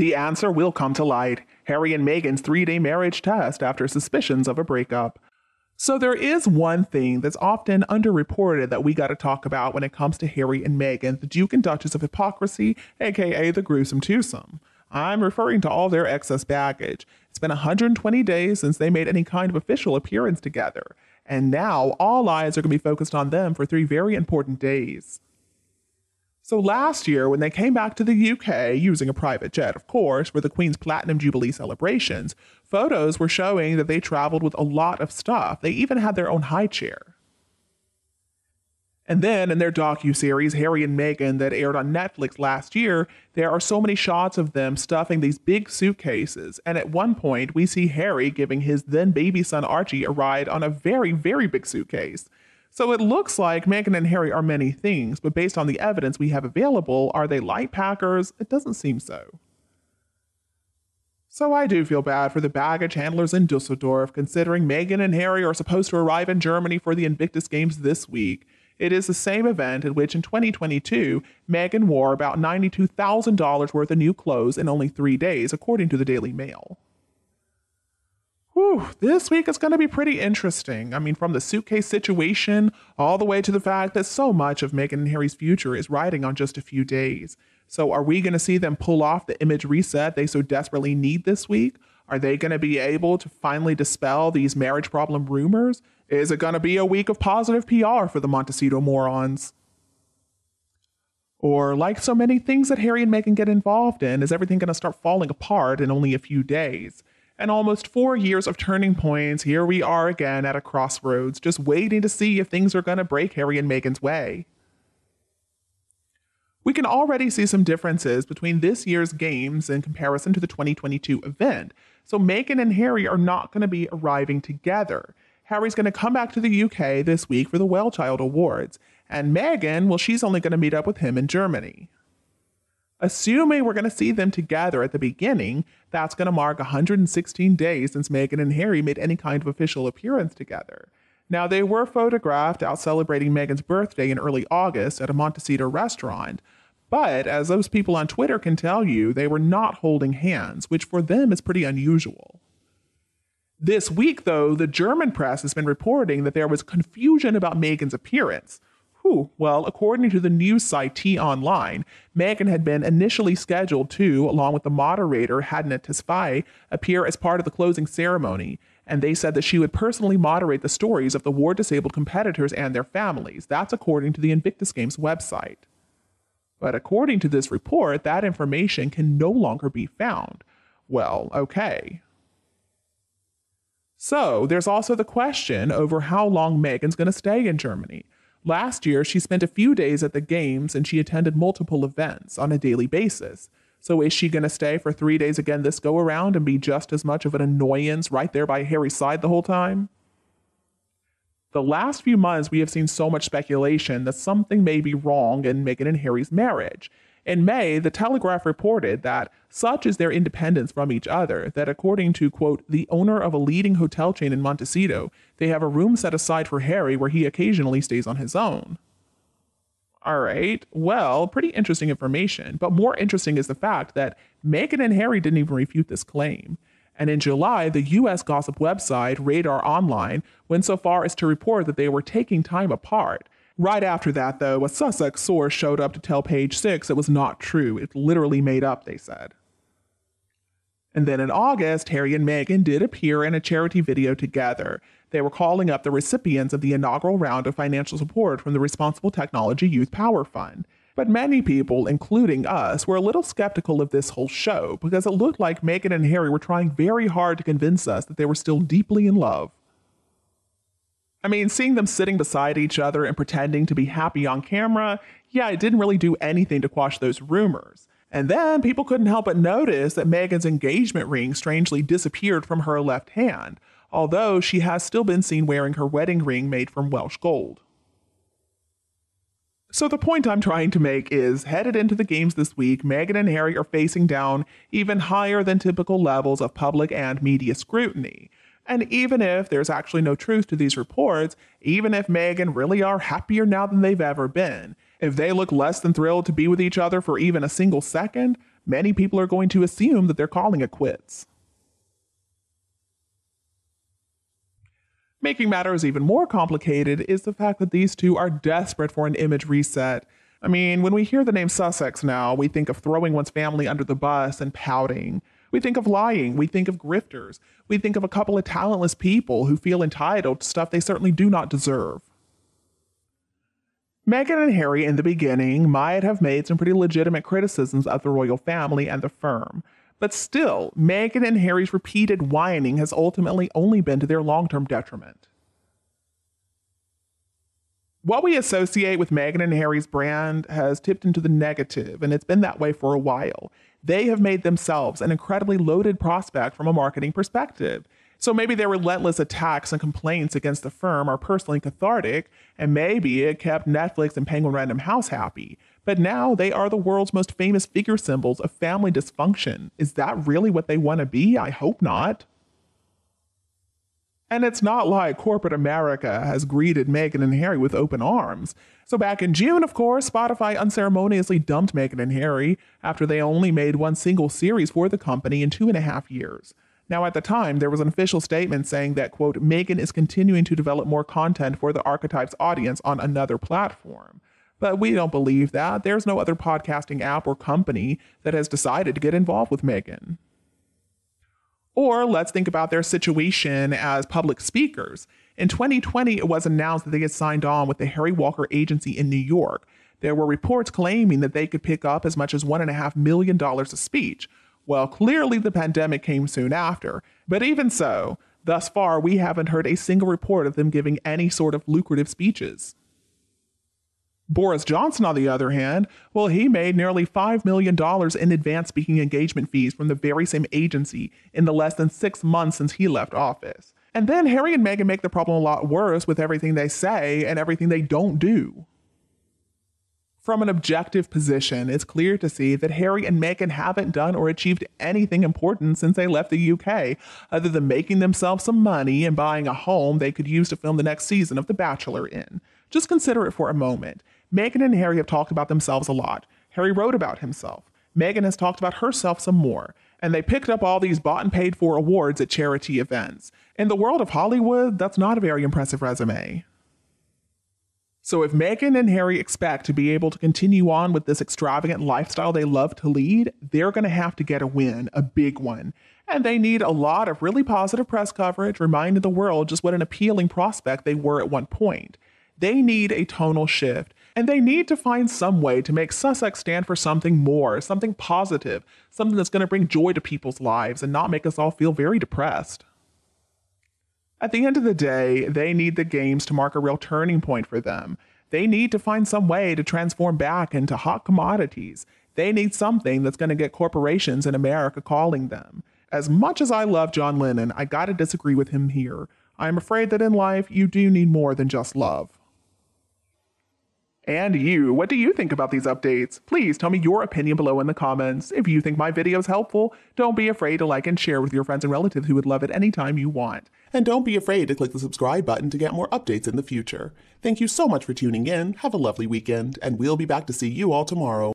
The answer will come to light. Harry and Meghan's 3-day marriage test after suspicions of a breakup. So there is one thing that's often underreported that we got to talk about when it comes to Harry and Meghan, the Duke and Duchess of Hypocrisy, aka the gruesome twosome. I'm referring to all their excess baggage. It's been 120 days since they made any kind of official appearance together, and now all eyes are going to be focused on them for 3 very important days. So last year, when they came back to the UK, using a private jet, of course, for the Queen's Platinum Jubilee celebrations, photos were showing that they traveled with a lot of stuff. They even had their own high chair. And then in their docuseries, Harry and Meghan, that aired on Netflix last year, there are so many shots of them stuffing these big suitcases. And at one point, we see Harry giving his then baby son Archie a ride on a very, very big suitcase. So it looks like Meghan and Harry are many things, but based on the evidence we have available, are they light packers? It doesn't seem so. So I do feel bad for the baggage handlers in Dusseldorf, considering Meghan and Harry are supposed to arrive in Germany for the Invictus Games this week. It is the same event in which in 2022, Meghan wore about $92,000 worth of new clothes in only 3 days, according to the Daily Mail. Whew, this week is going to be pretty interesting. I mean, from the suitcase situation all the way to the fact that so much of Meghan and Harry's future is riding on just a few days. So are we going to see them pull off the image reset they so desperately need this week? Are they going to be able to finally dispel these marriage problem rumors? Is it going to be a week of positive PR for the Montecito morons? Or, like so many things that Harry and Meghan get involved in, is everything going to start falling apart in only a few days? And almost 4 years of turning points, here we are again at a crossroads, just waiting to see if things are going to break Harry and Meghan's way. We can already see some differences between this year's games in comparison to the 2022 event. So Meghan and Harry are not going to be arriving together. Harry's going to come back to the UK this week for the Well Child Awards, and Meghan, well, she's only going to meet up with him in Germany. Assuming we're going to see them together at the beginning, that's going to mark 116 days since Meghan and Harry made any kind of official appearance together. Now, they were photographed out celebrating Meghan's birthday in early August at a Montecito restaurant, but as those people on Twitter can tell you, they were not holding hands, which for them is pretty unusual. This week, though, the German press has been reporting that there was confusion about Meghan's appearance. Well, according to the news site T-Online, Meghan had been initially scheduled to, along with the moderator Hadna Tesfaye, appear as part of the closing ceremony, and they said that she would personally moderate the stories of the war-disabled competitors and their families. That's according to the Invictus Games website. But according to this report, that information can no longer be found. Well, okay. So, there's also the question over how long Meghan's going to stay in Germany. Last year, she spent a few days at the Games and she attended multiple events on a daily basis. So is she going to stay for 3 days again this go-around and be just as much of an annoyance right there by Harry's side the whole time? The last few months, we have seen so much speculation that something may be wrong in Meghan and Harry's marriage. In May, The Telegraph reported that such is their independence from each other that according to, quote, the owner of a leading hotel chain in Montecito, they have a room set aside for Harry where he occasionally stays on his own. All right, well, pretty interesting information, but more interesting is the fact that Meghan and Harry didn't even refute this claim. And in July, the U.S. gossip website Radar Online went so far as to report that they were taking time apart. Right after that, though, a Sussex source showed up to tell Page Six it was not true. It's literally made up, they said. And then in August, Harry and Meghan did appear in a charity video together. They were calling up the recipients of the inaugural round of financial support from the Responsible Technology Youth Power Fund. But many people, including us, were a little skeptical of this whole show because it looked like Meghan and Harry were trying very hard to convince us that they were still deeply in love. I mean, seeing them sitting beside each other and pretending to be happy on camera, yeah, it didn't really do anything to quash those rumors. And then people couldn't help but notice that Meghan's engagement ring strangely disappeared from her left hand, although she has still been seen wearing her wedding ring made from Welsh gold. So the point I'm trying to make is, headed into the Games this week, Meghan and Harry are facing down even higher than typical levels of public and media scrutiny. And even if there's actually no truth to these reports, even if Meghan really are happier now than they've ever been, if they look less than thrilled to be with each other for even a single second, many people are going to assume that they're calling it quits. Making matters even more complicated is the fact that these two are desperate for an image reset. I mean, when we hear the name Sussex now, we think of throwing one's family under the bus and pouting. We think of lying. We think of grifters. We think of a couple of talentless people who feel entitled to stuff they certainly do not deserve. Meghan and Harry in the beginning might have made some pretty legitimate criticisms of the royal family and the firm. But still, Meghan and Harry's repeated whining has ultimately only been to their long-term detriment. What we associate with Meghan and Harry's brand has tipped into the negative, and it's been that way for a while. They have made themselves an incredibly loaded prospect from a marketing perspective. So maybe their relentless attacks and complaints against the firm are personally cathartic, and maybe it kept Netflix and Penguin Random House happy. But now they are the world's most famous figure symbols of family dysfunction. Is that really what they want to be? I hope not. And it's not like corporate America has greeted Meghan and Harry with open arms. So back in June, of course, Spotify unceremoniously dumped Meghan and Harry after they only made one single series for the company in 2.5 years. Now, at the time, there was an official statement saying that, quote, Meghan is continuing to develop more content for the Archetypes audience on another platform. But we don't believe that. There's no other podcasting app or company that has decided to get involved with Meghan. Or let's think about their situation as public speakers. In 2020, it was announced that they had signed on with the Harry Walker Agency in New York. There were reports claiming that they could pick up as much as $1.5 million a speech. Well, clearly the pandemic came soon after. But even so, thus far, we haven't heard a single report of them giving any sort of lucrative speeches. Boris Johnson, on the other hand, well, he made nearly $5 million in advance speaking engagement fees from the very same agency in the less than 6 months since he left office. And then Harry and Meghan make the problem a lot worse with everything they say and everything they don't do. From an objective position, it's clear to see that Harry and Meghan haven't done or achieved anything important since they left the UK, other than making themselves some money and buying a home they could use to film the next season of The Bachelor in. Just consider it for a moment. Meghan and Harry have talked about themselves a lot. Harry wrote about himself. Meghan has talked about herself some more. And they picked up all these bought and paid for awards at charity events. In the world of Hollywood, that's not a very impressive resume. So if Meghan and Harry expect to be able to continue on with this extravagant lifestyle they love to lead, they're going to have to get a win, a big one. And they need a lot of really positive press coverage reminding the world just what an appealing prospect they were at one point. They need a tonal shift, and they need to find some way to make Sussex stand for something more, something positive, something that's going to bring joy to people's lives and not make us all feel very depressed. At the end of the day, they need the games to mark a real turning point for them. They need to find some way to transform back into hot commodities. They need something that's going to get corporations in America calling them. As much as I love John Lennon, I gotta disagree with him here. I'm afraid that in life, you do need more than just love. And you, what do you think about these updates? Please tell me your opinion below in the comments. If you think my video is helpful, don't be afraid to like and share with your friends and relatives who would love it anytime you want. And don't be afraid to click the subscribe button to get more updates in the future. Thank you so much for tuning in, have a lovely weekend, and we'll be back to see you all tomorrow.